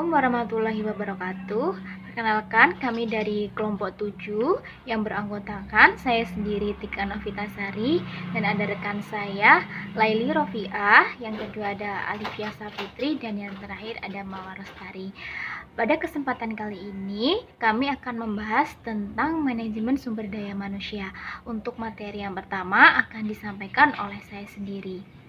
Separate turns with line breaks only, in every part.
Assalamualaikum warahmatullahi wabarakatuh. Perkenalkan, kami dari kelompok 7 yang beranggotakan saya sendiri Tika Novitasari dan ada rekan saya Laili Rofiah, yang kedua ada Alifia Sapitri dan yang terakhir ada Mawar Lestari. Pada kesempatan kali ini kami akan membahas tentang manajemen sumber daya manusia. Untuk materi yang pertama akan disampaikan oleh saya sendiri.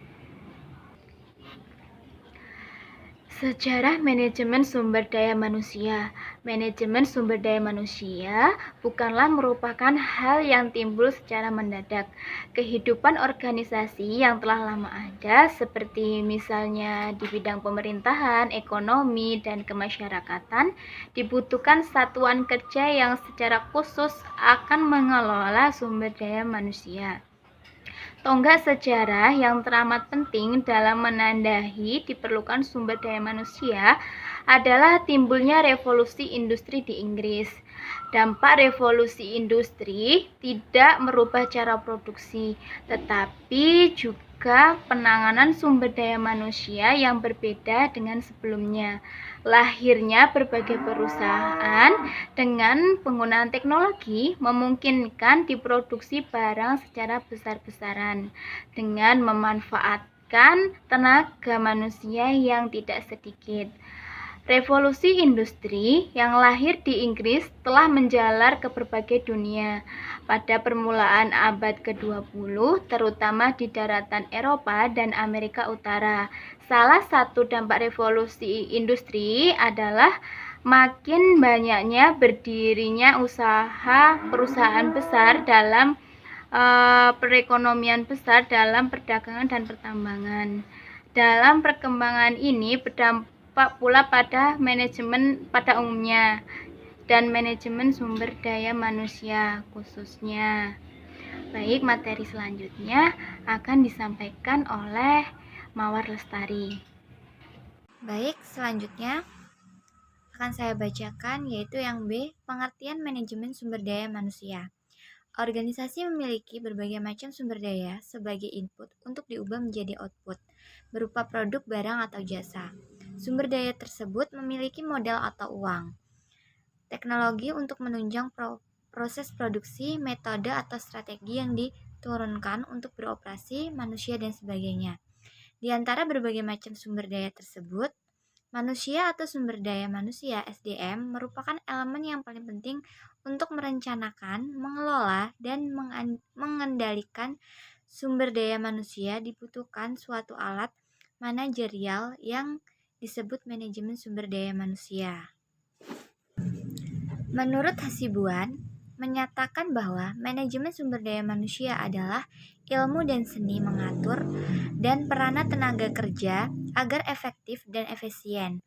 Sejarah manajemen sumber daya manusia. Manajemen sumber daya manusia bukanlah merupakan hal yang timbul secara mendadak. Kehidupan organisasi yang telah lama ada, seperti misalnya di bidang pemerintahan, ekonomi, dan kemasyarakatan, dibutuhkan satuan kerja yang secara khusus akan mengelola sumber daya manusia. Tonggak sejarah yang teramat penting dalam menandai diperlukan sumber daya manusia adalah timbulnya revolusi industri di Inggris. Dampak revolusi industri tidak merubah cara produksi, tetapi juga penanganan sumber daya manusia yang berbeda dengan sebelumnya. Lahirnya berbagai perusahaan dengan penggunaan teknologi memungkinkan diproduksi barang secara besar-besaran dengan memanfaatkan tenaga manusia yang tidak sedikit. Revolusi industri yang lahir di Inggris telah menjalar ke berbagai dunia. Pada permulaan abad ke-20, terutama di daratan Eropa dan Amerika Utara. Salah satu dampak revolusi industri adalah makin banyaknya berdirinya perusahaan besar dalam perekonomian besar dalam perdagangan dan pertambangan. Dalam perkembangan ini berdampak pula pada manajemen pada umumnya dan manajemen sumber daya manusia khususnya. Baik, materi selanjutnya akan disampaikan oleh Mawar Lestari.
Baik, selanjutnya akan saya bacakan yaitu yang B, pengertian manajemen sumber daya manusia. Organisasi memiliki berbagai macam sumber daya sebagai input untuk diubah menjadi output, berupa produk, barang, atau jasa. Sumber daya tersebut memiliki modal atau uang, teknologi untuk menunjang proses produksi, metode atau strategi yang diturunkan untuk beroperasi, manusia, dan sebagainya. Di antara berbagai macam sumber daya tersebut, manusia atau sumber daya manusia (SDM) merupakan elemen yang paling penting untuk merencanakan, mengelola, dan mengendalikan sumber daya manusia. Dibutuhkan suatu alat manajerial yang disebut manajemen sumber daya manusia. Menurut Hasibuan, menyatakan bahwa manajemen sumber daya manusia adalah ilmu dan seni mengatur dan peranan tenaga kerja agar efektif dan efisien,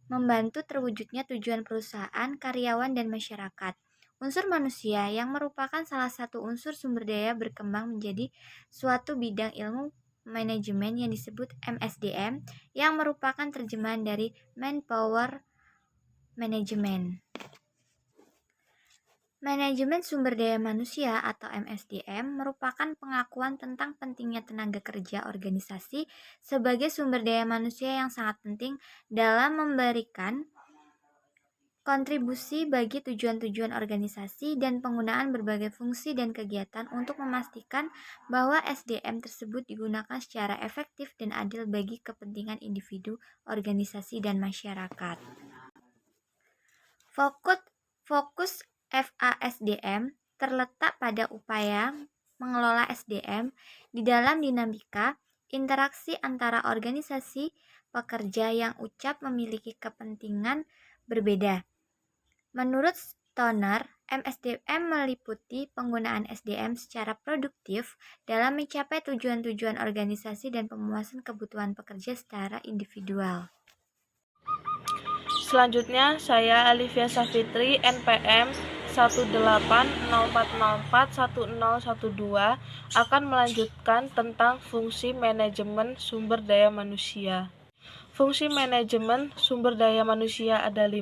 membantu terwujudnya tujuan perusahaan, karyawan, dan masyarakat. Unsur manusia yang merupakan salah satu unsur sumber daya berkembang menjadi suatu bidang ilmu manajemen yang disebut MSDM, yang merupakan terjemahan dari Manpower Management. Manajemen sumber daya manusia atau MSDM merupakan pengakuan tentang pentingnya tenaga kerja organisasi sebagai sumber daya manusia yang sangat penting dalam memberikan kontribusi bagi tujuan-tujuan organisasi dan penggunaan berbagai fungsi dan kegiatan untuk memastikan bahwa SDM tersebut digunakan secara efektif dan adil bagi kepentingan individu, organisasi, dan masyarakat. Fokus FASDM terletak pada upaya mengelola SDM di dalam dinamika interaksi antara organisasi pekerja yang ucap memiliki kepentingan berbeda. Menurut Stoner, MSDM meliputi penggunaan SDM secara produktif dalam mencapai tujuan-tujuan organisasi dan pemuasan kebutuhan pekerja secara individual.
Selanjutnya, saya Alifia Sapitri, NPM 18040411012 akan melanjutkan tentang fungsi manajemen sumber daya manusia. Fungsi manajemen sumber daya manusia ada 5.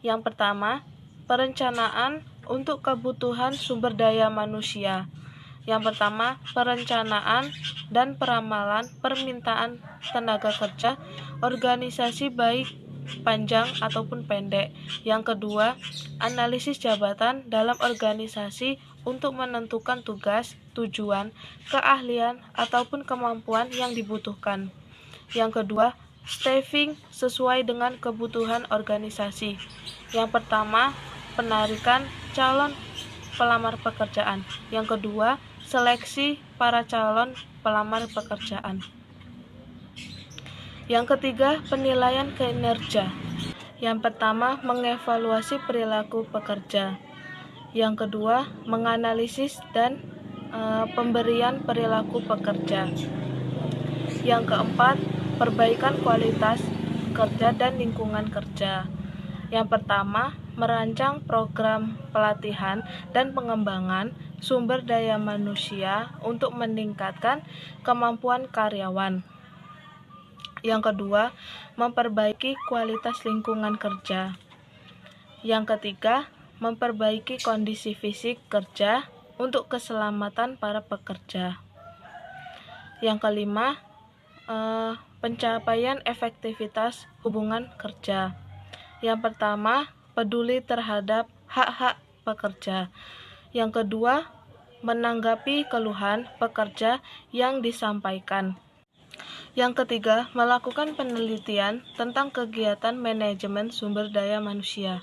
Yang pertama, perencanaan untuk kebutuhan sumber daya manusia. Yang pertama, perencanaan dan peramalan permintaan tenaga kerja organisasi baik panjang ataupun pendek. Yang kedua, analisis jabatan dalam organisasi untuk menentukan tugas, tujuan, keahlian, ataupun kemampuan yang dibutuhkan. Yang kedua, staffing sesuai dengan kebutuhan organisasi. Yang pertama, penarikan calon pelamar pekerjaan. Yang kedua, seleksi para calon pelamar pekerjaan. Yang ketiga, penilaian kinerja. Yang pertama, mengevaluasi perilaku pekerja. Yang kedua, menganalisis dan pemberian perilaku pekerja. Yang keempat, perbaikan kualitas kerja dan lingkungan kerja. Yang pertama, merancang program pelatihan dan pengembangan sumber daya manusia untuk meningkatkan kemampuan karyawan. Yang kedua, memperbaiki kualitas lingkungan kerja. Yang ketiga, memperbaiki kondisi fisik kerja untuk keselamatan para pekerja. Yang kelima, pencapaian efektivitas hubungan kerja. Yang pertama, peduli terhadap hak-hak pekerja. Yang kedua, menanggapi keluhan pekerja yang disampaikan. Yang ketiga, melakukan penelitian tentang kegiatan manajemen sumber daya manusia.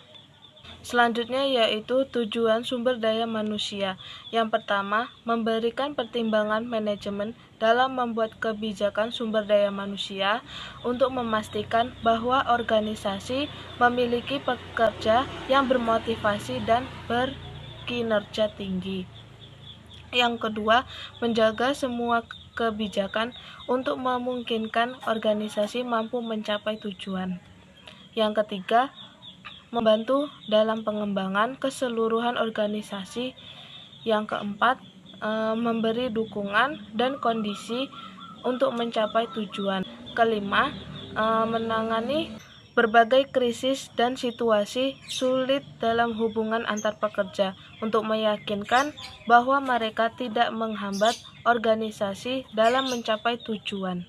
Selanjutnya yaitu tujuan sumber daya manusia. Yang pertama, memberikan pertimbangan manajemen dalam membuat kebijakan sumber daya manusia untuk memastikan bahwa organisasi memiliki pekerja yang bermotivasi dan berkinerja tinggi. Yang kedua, menjaga semua kebijakan untuk memungkinkan organisasi mampu mencapai tujuan. Yang ketiga, membantu dalam pengembangan keseluruhan organisasi. Yang keempat, memberi dukungan dan kondisi untuk mencapai tujuan. Kelima, menangani berbagai krisis dan situasi sulit dalam hubungan antar pekerja untuk meyakinkan bahwa mereka tidak menghambat organisasi dalam mencapai tujuan.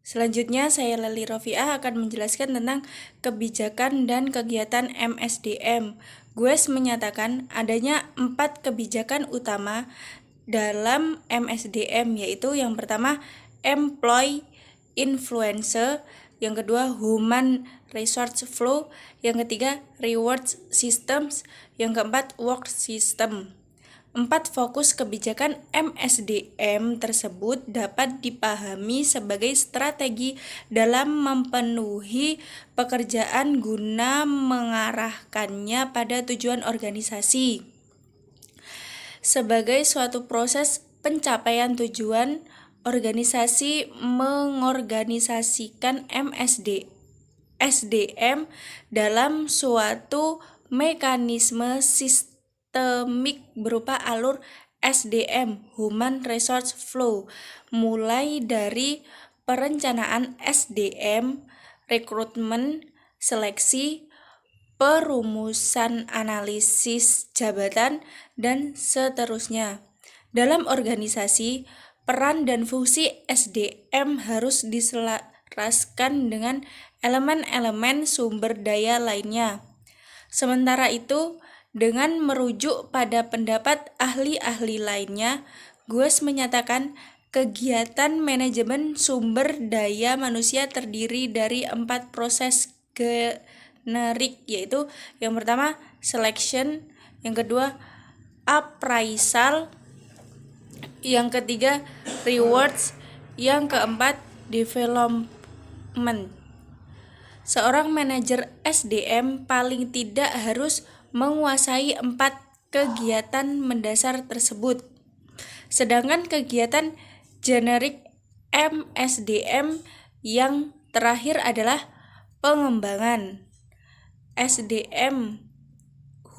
Selanjutnya, saya Leli Rofiah akan menjelaskan tentang kebijakan dan kegiatan MSDM. GUES menyatakan adanya 4 kebijakan utama dalam MSDM, yaitu yang pertama, Employee Influencer, yang kedua, Human Resource Flow, yang ketiga, Reward Systems, yang keempat, Work System. 4 fokus kebijakan MSDM tersebut dapat dipahami sebagai strategi dalam memenuhi pekerjaan guna mengarahkannya pada tujuan organisasi. Sebagai suatu proses pencapaian tujuan, organisasi mengorganisasikan SDM dalam suatu mekanisme sistemik berupa alur SDM, Human Resource Flow, mulai dari perencanaan SDM, rekrutmen, seleksi, perumusan analisis jabatan, dan seterusnya. Dalam organisasi, peran dan fungsi SDM harus diselaraskan dengan elemen-elemen sumber daya lainnya. Sementara itu, dengan merujuk pada pendapat ahli-ahli lainnya, GUES menyatakan kegiatan manajemen sumber daya manusia terdiri dari 4 proses generik, yaitu yang pertama selection, yang kedua appraisal, yang ketiga rewards, yang keempat development. Seorang manajer SDM paling tidak harus menguasai 4 kegiatan mendasar tersebut. Sedangkan kegiatan generik MSDM yang terakhir adalah pengembangan SDM,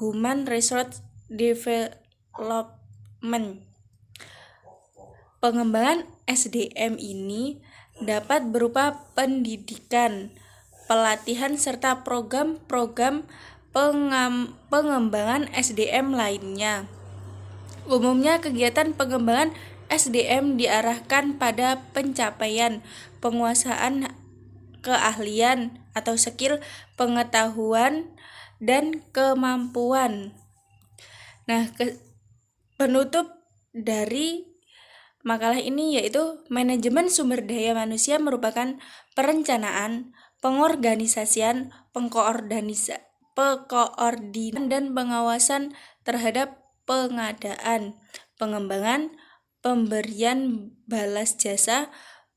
Human Resource Development. Pengembangan SDM ini dapat berupa pendidikan, pelatihan, serta program-program pengembangan SDM lainnya. Umumnya kegiatan pengembangan SDM diarahkan pada pencapaian, penguasaan keahlian, atau skill, pengetahuan, dan kemampuan. Nah, penutup dari makalah ini yaitu manajemen sumber daya manusia merupakan perencanaan, pengorganisasian, pekoordinan, dan pengawasan terhadap pengadaan, pengembangan, pemberian balas jasa,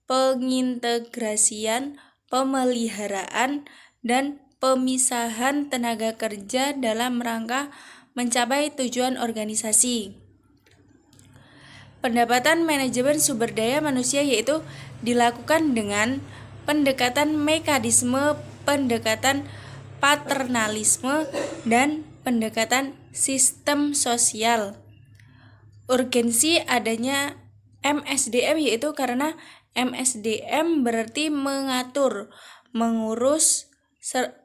pengintegrasian, pemeliharaan, dan pemisahan tenaga kerja dalam rangka mencapai tujuan organisasi. Pendapatan manajemen sumber daya manusia yaitu dilakukan dengan pendekatan mekanisme, pendekatan paternalisme, dan pendekatan sistem sosial. Urgensi adanya MSDM yaitu karena MSDM berarti mengatur, mengurus.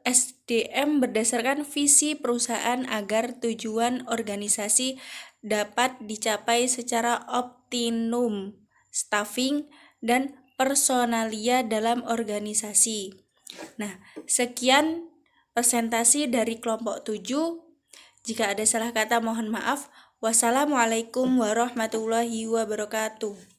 SDM berdasarkan visi perusahaan agar tujuan organisasi dapat dicapai secara optimum, staffing, dan personalia dalam organisasi. Nah, sekian presentasi dari kelompok 7. Jika ada salah kata mohon maaf. Wassalamualaikum warahmatullahi wabarakatuh.